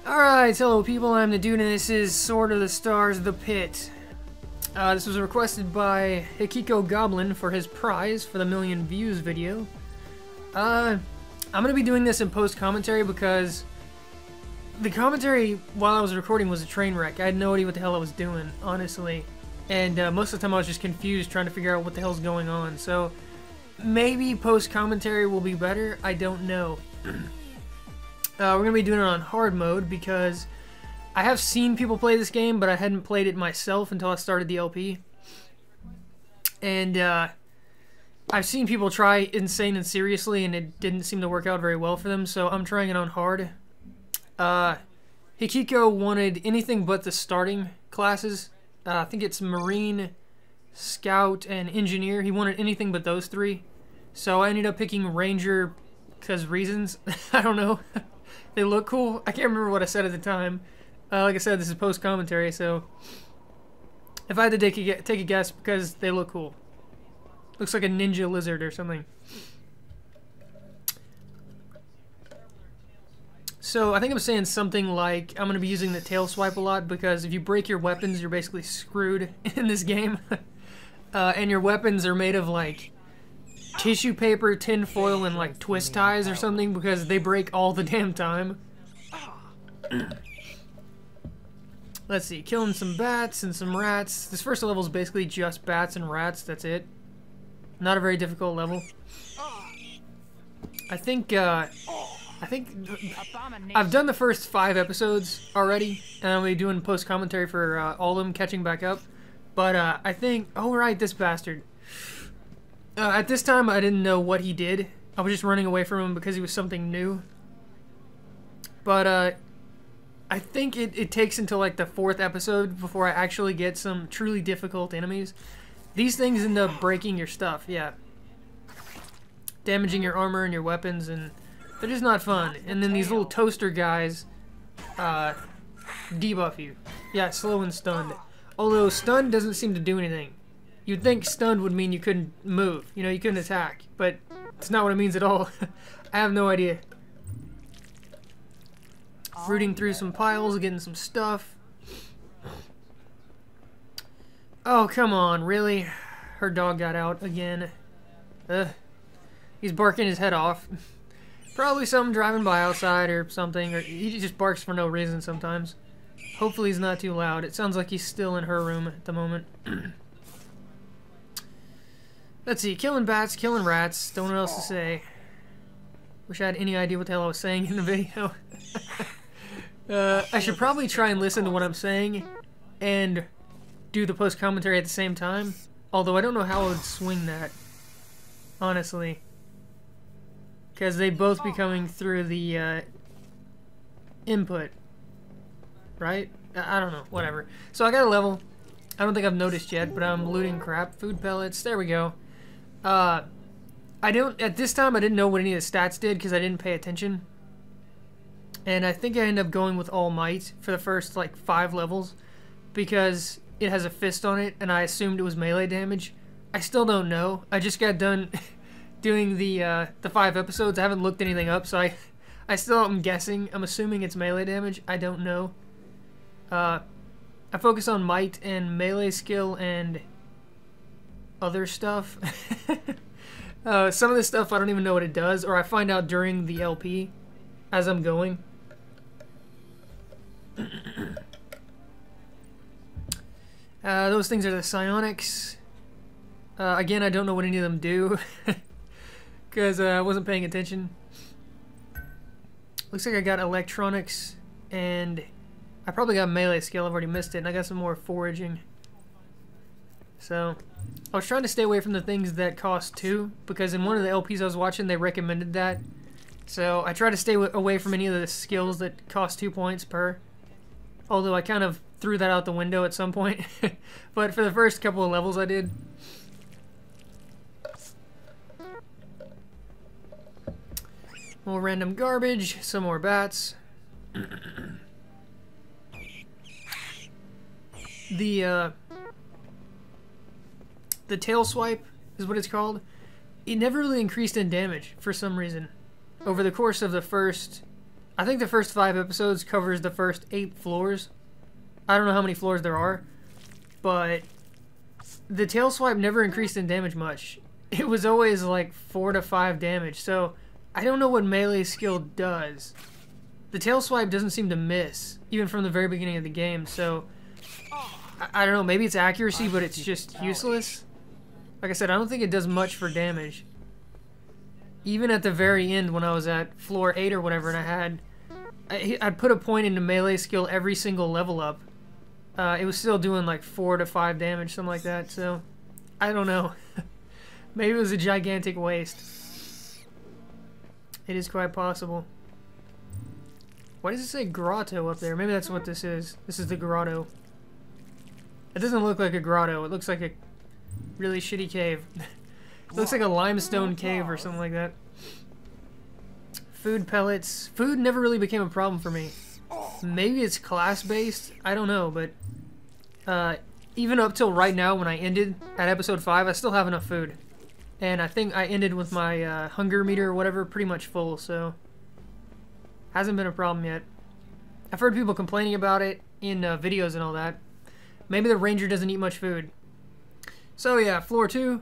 Alright, hello people, I'm the Dude and this is Sword of the Stars, The Pit. This was requested by Hikiko Goblin for his prize for the 1,000,000 views video. I'm going to be doing this in post-commentary because the commentary while I was recording was a train wreck. I had no idea what the hell I was doing, honestly. And most of the time I was just confused trying to figure out what the hell's going on. So maybe post-commentary will be better, I don't know. We're going to be doing it on hard mode because I have seen people play this game, but I hadn't played it myself until I started the LP. And I've seen people try Insane and Seriously, and it didn't seem to work out very well for them, so I'm trying it on hard. Hikiko wanted anything but the starting classes. I think it's Marine, Scout, and Engineer. He wanted anything but those three. So I ended up picking Ranger because reasons. I don't know. They look cool. I can't remember what I said at the time. Like I said, this is post-commentary, so if I had to take a guess, because they look cool. Looks like a ninja lizard or something. So I think I'm saying something like I'm going to be using the tail swipe a lot, because if you break your weapons, you're basically screwed in this game. And your weapons are made of like tissue paper, tin foil, and like twist ties or something, because they break all the damn time. Let's see, killing some bats and some rats. This first level is basically just bats and rats, that's it. Not a very difficult level. I think I've done the first 5 episodes already, and I'll be doing post-commentary for all of them, catching back up. But I think, oh right, this bastard. At this time, I didn't know what he did. I was just running away from him because he was something new. But I think it takes until like the 4th episode before I actually get some truly difficult enemies. These things end up breaking your stuff, yeah. Damaging your armor and your weapons, and they're just not fun. And then these little toaster guys debuff you. Yeah, slow and stunned. Although stunned doesn't seem to do anything. You'd think stunned would mean you couldn't move, you know, you couldn't attack, but it's not what it means at all. I have no idea. Rooting through some piles, getting some stuff. Oh, come on, really? Her dog got out again. He's barking his head off. Probably something driving by outside or something, or he just barks for no reason sometimes. Hopefully he's not too loud. It sounds like he's still in her room at the moment. Let's see, killing bats, killing rats, don't know what else to say. Wish I had any idea what the hell I was saying in the video. I should probably try and listen to what I'm saying and do the post-commentary at the same time. Although I don't know how I would swing that, honestly. Because they both be coming through the input, right? I don't know, whatever. So I got a level. I don't think I've noticed yet, but I'm looting crap. Food pellets, there we go. At this time I didn't know what any of the stats did because I didn't pay attention. And I think I ended up going with All Might for the first like 5 levels because it has a fist on it and I assumed it was melee damage. I still don't know. I just got done doing the 5 episodes. I haven't looked anything up, so I still am guessing. I'm assuming it's melee damage. I don't know. I focus on might and melee skill and other stuff. Some of this stuff I don't even know what it does, or I find out during the LP as I'm going. Those things are the psionics. Again, I don't know what any of them do because I wasn't paying attention. Looks like I got electronics, and I probably got melee skill. I've already missed it, and I got some more foraging. So I was trying to stay away from the things that cost 2, because in one of the LPs I was watching, they recommended that. So I try to stay away from any of the skills that cost 2 points per. Although I kind of threw that out the window at some point. But for the first couple of levels I did. More random garbage, some more bats. The tail swipe is what it's called. It never really increased in damage for some reason. Over the course of the first I think the first 5 episodes covers the first 8 floors. I don't know how many floors there are, but the tail swipe never increased in damage much. It was always like 4 to 5 damage, so I don't know what melee skill does. The tail swipe doesn't seem to miss, even from the very beginning of the game, so I don't know, maybe it's accuracy, but it's just useless. Like I said, I don't think it does much for damage. Even at the very end when I was at floor 8 or whatever, and I'd put a point into melee skill every single level up. It was still doing like 4 to 5 damage, something like that, so I don't know. Maybe it was a gigantic waste. It is quite possible. Why does it say grotto up there? Maybe that's what this is. This is the grotto. It doesn't look like a grotto. It looks like a really shitty cave. It looks like a limestone cave or something like that. Food pellets. Food never really became a problem for me. Maybe it's class-based. I don't know, but even up till right now when I ended at episode 5, I still have enough food. And I think I ended with my hunger meter or whatever pretty much full, so hasn't been a problem yet. I've heard people complaining about it in videos and all that. Maybe the ranger doesn't eat much food. So yeah, floor 2.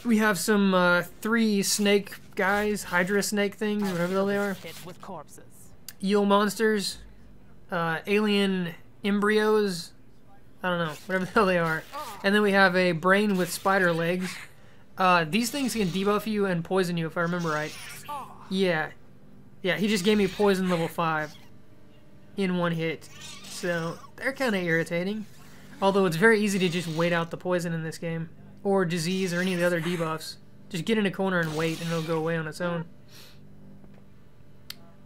We have some 3 snake guys, hydra snake things, whatever the hell they are. With corpses. Eel monsters, alien embryos, I don't know, whatever the hell they are. And then we have a brain with spider legs. These things can debuff you and poison you if I remember right. Yeah. Yeah, he just gave me poison level 5 in one hit. So, they're kind of irritating. Although it's very easy to just wait out the poison in this game. Or disease or any of the other debuffs. Just get in a corner and wait and it'll go away on its own.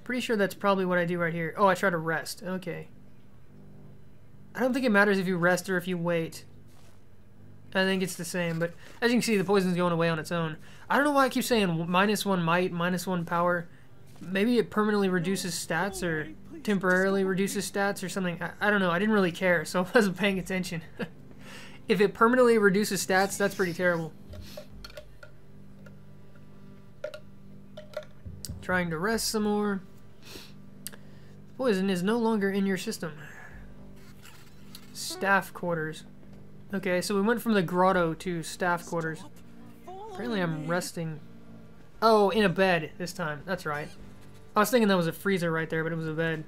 Pretty sure that's probably what I do right here. Oh, I try to rest. Okay. I don't think it matters if you rest or if you wait. I think it's the same, but as you can see, the poison's going away on its own. I don't know why I keep saying -1 might, -1 power. Maybe it permanently reduces stats or temporarily reduces stats or something. I don't know. I didn't really care, so I wasn't paying attention. If it permanently reduces stats, that's pretty terrible. Trying to rest some more. Poison is no longer in your system. Staff quarters. Okay, so we went from the grotto to staff quarters. Apparently I'm resting. Oh, in a bed this time. That's right. I was thinking that was a freezer right there, but it was a bed.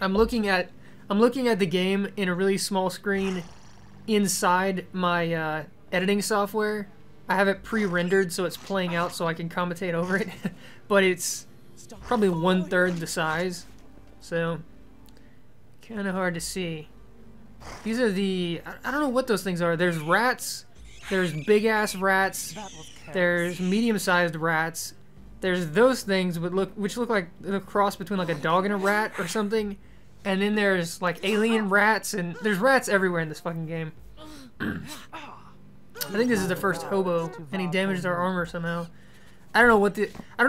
I'm looking at the game in a really small screen inside my editing software. I have it pre-rendered so it's playing out so I can commentate over it. But it's probably 1/3 the size. So kind of hard to see. These are the, I don't know what those things are. There's rats, there's big ass rats, there's medium-sized rats, there's those things which look like a cross between like a dog and a rat or something, and then there's like alien rats, and there's rats everywhere in this fucking game. I think this is the first hobo, and he damaged our armor somehow. I don't know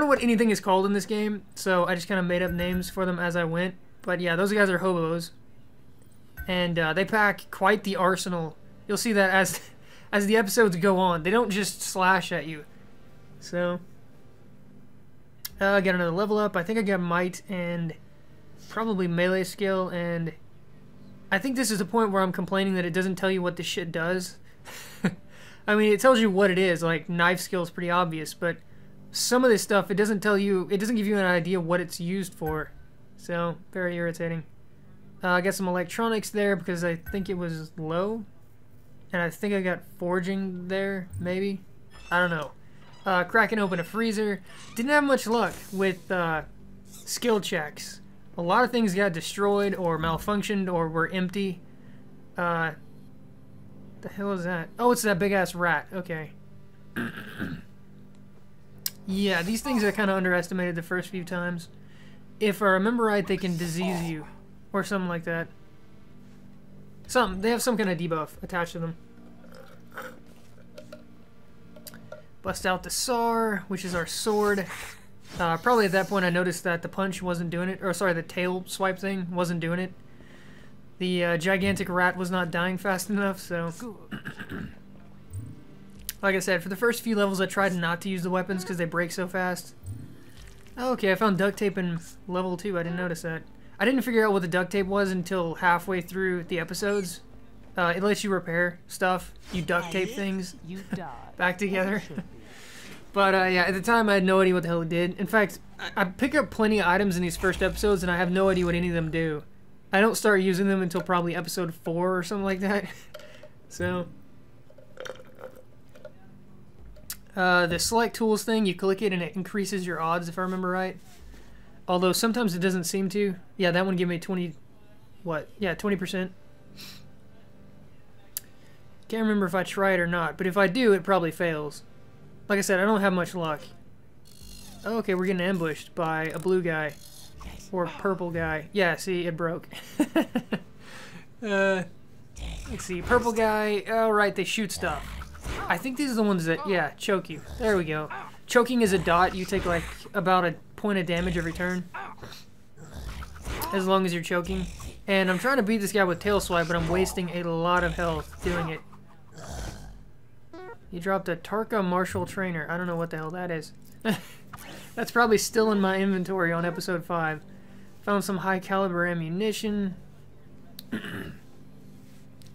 what anything is called in this game, so I just kind of made up names for them as I went. But yeah, those guys are hobos. And they pack quite the arsenal. You'll see that as the episodes go on. They don't just slash at you. So, I got another level up. I think I got might and probably melee skill. And I think this is the point where I'm complaining that it doesn't tell you what this shit does. I mean, it tells you what it is. Like, knife skill is pretty obvious. But some of this stuff, it doesn't give you an idea what it's used for. So, very irritating. I got some electronics there because I think it was low. And I think I got forging there, maybe. I don't know. Cracking open a freezer. Didn't have much luck with skill checks. A lot of things got destroyed or malfunctioned or were empty. The hell is that? Oh, it's that big-ass rat. Okay. Yeah, these things are kind of underestimated the first few times. If I remember right, they can disease you. Or something like that. They have some kind of debuff attached to them. Bust out the SAR, which is our sword. Probably at that point I noticed that the punch wasn't doing it. Or sorry, the tail swipe thing wasn't doing it. The gigantic rat was not dying fast enough, so... Like I said, for the first few levels I tried not to use the weapons because they break so fast. Oh, okay, I found duct tape in level 2. I didn't notice that. I didn't figure out what the duct tape was until halfway through the episodes. It lets you repair stuff. You duct tape things back together. But yeah, at the time I had no idea what the hell it did. In fact, I pick up plenty of items in these first episodes and I have no idea what any of them do. I don't start using them until probably episode 4 or something like that. So, the select tools thing, you click it and it increases your odds if I remember right. Although sometimes it doesn't seem to. Yeah, that one gave me 20, what? Yeah, 20%. Can't remember if I try it or not, but if I do, it probably fails. Like I said, I don't have much luck. Oh, okay, we're getting ambushed by a blue guy. Or purple guy. Yeah, see, it broke. Let's see, purple guy. Oh, right, they shoot stuff. I think these are the ones that, yeah, choke you. There we go. Choking is a dot. You take, like, about a point of damage every turn. As long as you're choking. And I'm trying to beat this guy with tail swipe, but I'm wasting a lot of health doing it. You dropped a Tarka Martial Trainer. I don't know what the hell that is. That's probably still in my inventory on episode 5. Found some high caliber ammunition.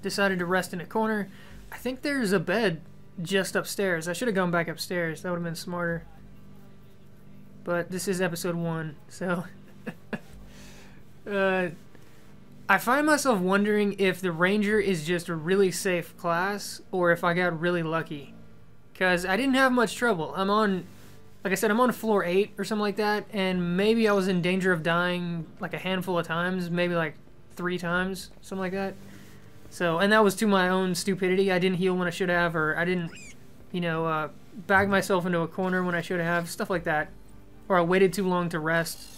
Decided to rest in a corner. I think there's a bed just upstairs. I should have gone back upstairs. That would have been smarter. But this is episode 1, so... I find myself wondering if the Ranger is just a really safe class, or if I got really lucky. Because I didn't have much trouble. I'm on, like I said, I'm on floor 8 or something like that, and maybe I was in danger of dying like a handful of times, maybe like 3 times, something like that. So, and that was to my own stupidity. I didn't heal when I should have, or I didn't, you know, bag myself into a corner when I should have, stuff like that. Or I waited too long to rest.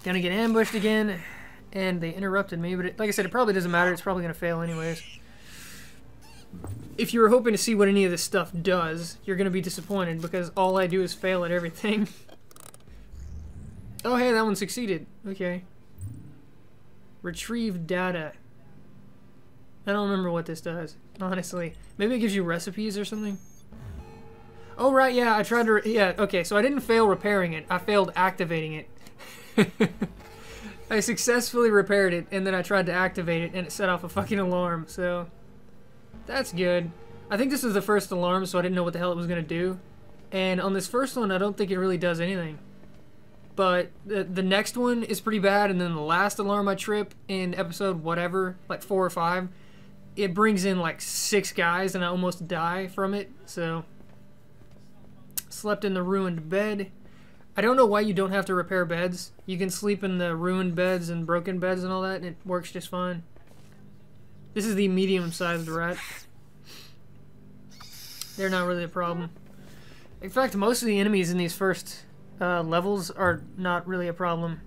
Gonna get ambushed again, and they interrupted me, but like I said, it probably doesn't matter. It's probably gonna fail anyways. If you were hoping to see what any of this stuff does, you're gonna be disappointed, because all I do is fail at everything. Oh hey, that one succeeded. Okay. Retrieve data. I don't remember what this does, honestly. Maybe it gives you recipes or something? Oh right, yeah, I tried to, yeah, okay, so I didn't fail repairing it, I failed activating it. I successfully repaired it, and then I tried to activate it, and it set off a fucking alarm, so... That's good. I think this is the first alarm, so I didn't know what the hell it was gonna do. And on this first one, I don't think it really does anything. But the next one is pretty bad, and then the last alarm I trip in episode whatever, like 4 or 5, it brings in like 6 guys, and I almost die from it, so... Slept in the ruined bed. I don't know why you don't have to repair beds. You can sleep in the ruined beds and broken beds and all that, and it works just fine. This is the medium-sized rat. They're not really a problem. In fact, most of the enemies in these first levels are not really a problem.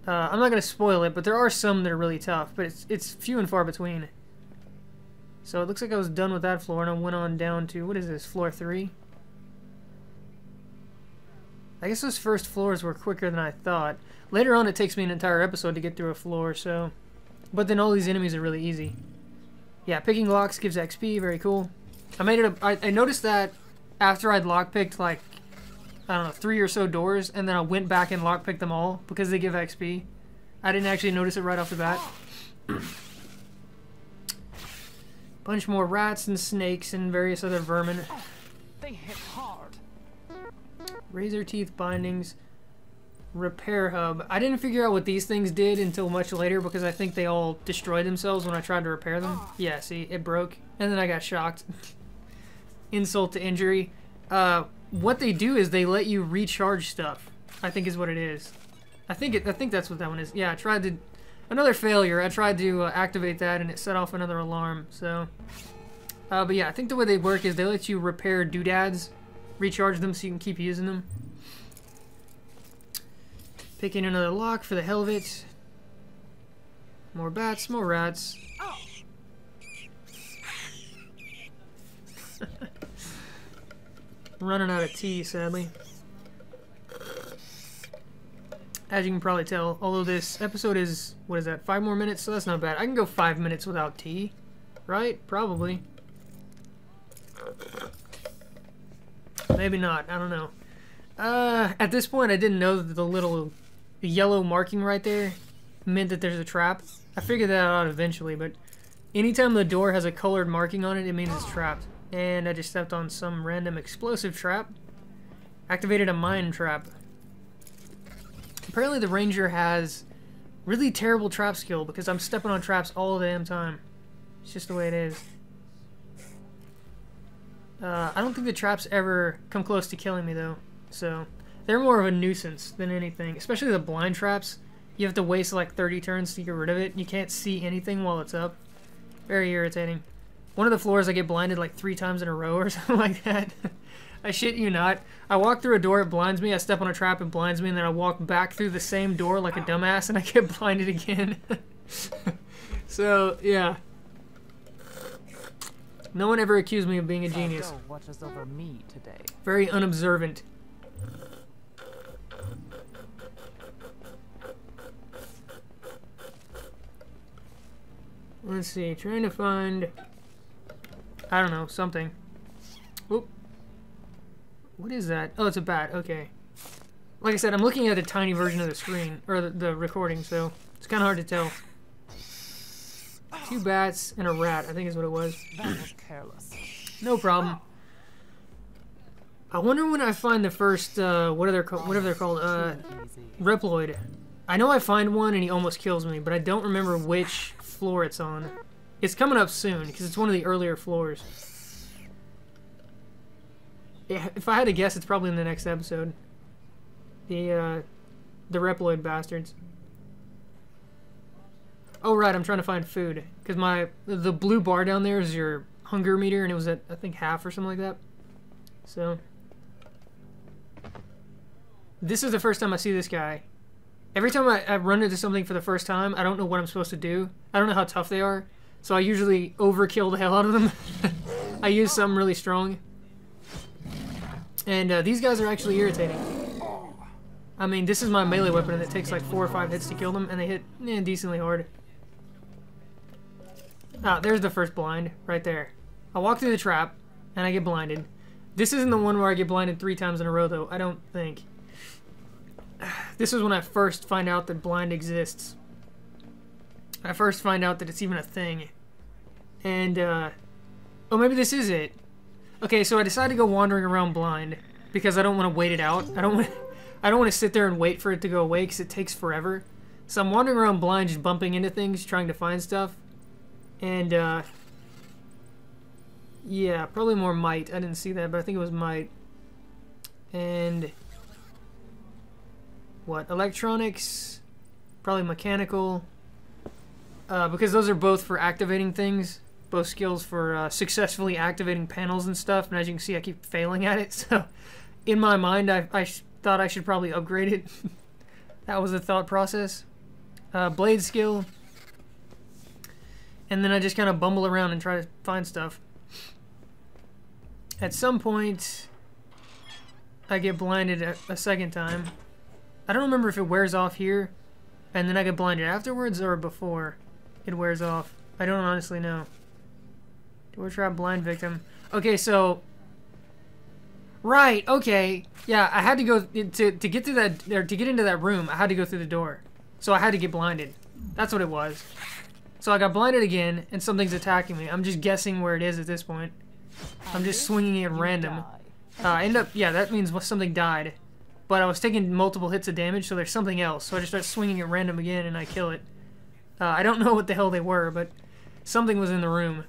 I'm not going to spoil it, but there are some that are really tough, but it's few and far between. So it looks like I was done with that floor, and I went on down to, what is this, floor 3? I guess those first floors were quicker than I thought. Later on, it takes me an entire episode to get through a floor, so... But then all these enemies are really easy. Yeah, picking locks gives XP, very cool. I noticed that after I'd lockpicked, like, I don't know, 3 or so doors, and then I went back and lockpicked them all, because they give XP. I didn't actually notice it right off the bat. Bunch more rats and snakes and various other vermin. They hit hard. Razor teeth bindings. Repair hub. I didn't figure out what these things did until much later because I think they all destroyed themselves when I tried to repair them. Yeah, see, it broke. And then I got shocked. Insult to injury. What they do is they let you recharge stuff, I think is what it is. I think that's what that one is. Yeah, I tried to... Another failure. I tried to activate that and it set off another alarm, so... but yeah, I think the way they work is they let you repair doodads. Recharge them so you can keep using them. Picking another lock for the hell of it. More bats, more rats. Running out of tea, sadly. As you can probably tell, although this episode is, what is that, 5 more minutes? So that's not bad. I can go 5 minutes without tea. Right? Probably. Maybe not. I don't know. At this point, I didn't know that the little yellow marking right there meant that there's a trap. I figured that out eventually, but anytime the door has a colored marking on it, it means it's trapped. And I just stepped on some random explosive trap. Activated a mine trap. Apparently the ranger has really terrible trap skill because I'm stepping on traps all the damn time. It's just the way it is. I don't think the traps ever come close to killing me though. So they're more of a nuisance than anything. Especially the blind traps. You have to waste like 30 turns to get rid of it. You can't see anything while it's up. Very irritating. One of the floors I get blinded like 3 times in a row or something like that. I shit you not. I walk through a door, it blinds me, I step on a trap, it blinds me, and then I walk back through the same door like a dumbass and I get blinded again. So, yeah. No one ever accused me of being a genius. Watches over me today. Very unobservant. Let's see, trying to find... I don't know, something. Oop. What is that? Oh, it's a bat. Okay. Like I said, I'm looking at a tiny version of the screen, or the recording, so it's kind of hard to tell. 2 bats and a rat, I think is what it was. That was careless. No problem. I wonder when I find the first, whatever they're called, Reploid. I know I find one and he almost kills me, but I don't remember which floor it's on. It's coming up soon, because it's one of the earlier floors. Yeah, if I had to guess, it's probably in the next episode. The Reploid bastards. Oh right, I'm trying to find food, because the blue bar down there is your hunger meter, and it was at, I think, half or something like that. So, this is the first time I see this guy. Every time I run into something for the first time, I don't know what I'm supposed to do. I don't know how tough they are, so I usually overkill the hell out of them. I use something really strong. And these guys are actually irritating. I mean, this is my melee weapon and it takes like 4 or 5 hits to kill them, and they hit decently hard. Ah, there's the first blind, right there. I walk through the trap, and I get blinded. This isn't the one where I get blinded 3 times in a row, though, I don't think. This is when I first find out that blind exists. I first find out that it's even a thing. And, oh, maybe this is it. Okay, so I decided to go wandering around blind, because I don't want to wait it out. I don't want to sit there and wait for it to go away, because it takes forever. So I'm wandering around blind, just bumping into things, trying to find stuff. And, yeah, probably more might. I didn't see that, but I think it was might. And... what? Electronics? Probably mechanical. Because those are both for activating things. Both skills for successfully activating panels and stuff. And as you can see, I keep failing at it. So, in my mind, I thought I should probably upgrade it. That was the thought process. Blade skill. And then I just kind of bumble around and try to find stuff. At some point, I get blinded a second time. I don't remember if it wears off here, and then I get blinded afterwards, or before it wears off. I don't honestly know. Door trap blind victim. Okay, so... right, okay. Yeah, I had to go... to get to that... or to get into that room, I had to go through the door. So I had to get blinded. That's what it was. So I got blinded again, and something's attacking me. I'm just guessing where it is at this point. I'm just swinging it random. I end up... yeah, that means something died. But I was taking multiple hits of damage, so there's something else. So I just start swinging it random again, and I kill it. I don't know what the hell they were, but something was in the room.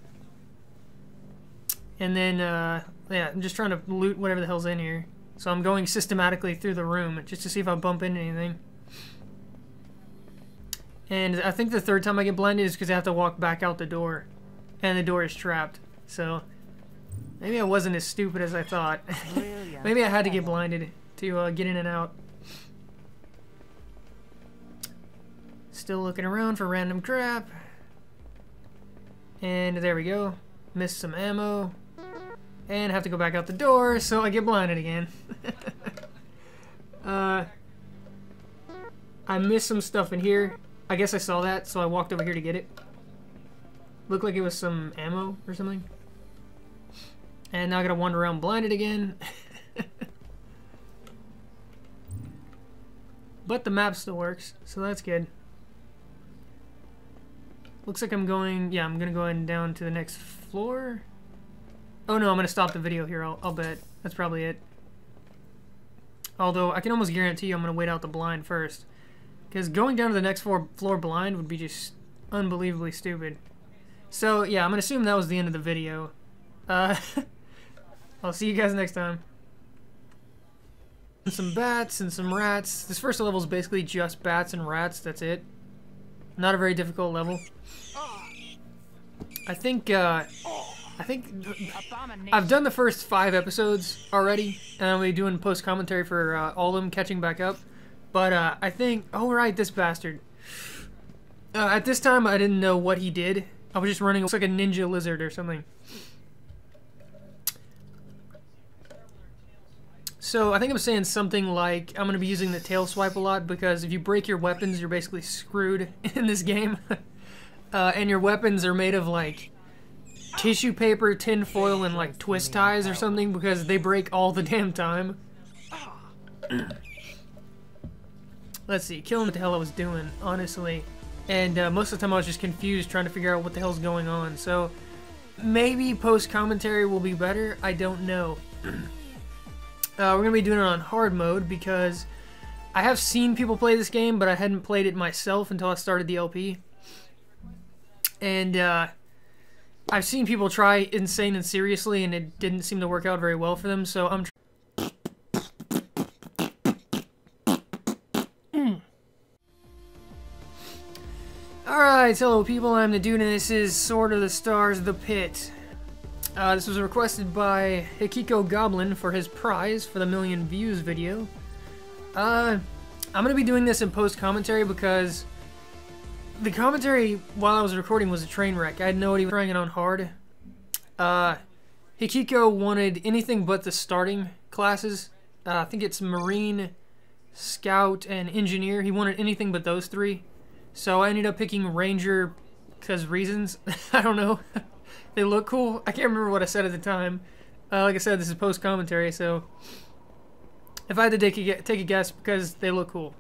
And then, yeah, I'm just trying to loot whatever the hell's in here. So I'm going systematically through the room, just to see if I bump into anything. And I think the third time I get blinded is because I have to walk back out the door. And the door is trapped. So, maybe I wasn't as stupid as I thought. Maybe I had to get blinded to get in and out. Still looking around for random crap. And there we go. Missed some ammo. And have to go back out the door, so I get blinded again. I missed some stuff in here. I guess I saw that, so I walked over here to get it. Looked like it was some ammo or something. And now I gotta wander around blinded again. But the map still works, so that's good. Looks like I'm going, yeah, I'm gonna go ahead and down to the next floor. Oh no, I'm gonna stop the video here, I'll bet. That's probably it. Although, I can almost guarantee you I'm gonna wait out the blind first. Because going down to the next floor blind would be just unbelievably stupid. So, yeah, I'm gonna assume that was the end of the video. I'll see you guys next time. Some bats and some rats. This first level is basically just bats and rats, that's it. Not a very difficult level. I think I've done the first 5 episodes already, and I'll be doing post-commentary for all of them, catching back up. But I think, oh right, this bastard. At this time, I didn't know what he did. I was just running, looks like a ninja lizard or something. So I think I'm saying something like, I'm going to be using the tail swipe a lot, because if you break your weapons, you're basically screwed in this game. And your weapons are made of like tissue paper, tin foil, and like twist ties or something, because they break all the damn time. Let's see, killing what the hell I was doing, honestly. And most of the time I was just confused trying to figure out what the hell's going on. So maybe post-commentary will be better, I don't know. We're going to be doing it on hard mode because I have seen people play this game, but I hadn't played it myself until I started the LP. And I've seen people try Insane and Seriously, and it didn't seem to work out very well for them, so I'm Alright, hello people, I'm the Dude, and this is Sword of the Stars, The Pit. This was requested by Hikiko Goblin for his prize for the 1,000,000 views video. I'm going to be doing this in post-commentary because the commentary while I was recording was a train wreck. I had no idea he was trying it on hard. Hikiko wanted anything but the starting classes. I think it's Marine, Scout, and Engineer. He wanted anything but those 3. So I ended up picking Ranger because reasons. I don't know. They look cool. I can't remember what I said at the time. Like I said, this is post-commentary, so if I had to take a guess, because they look cool.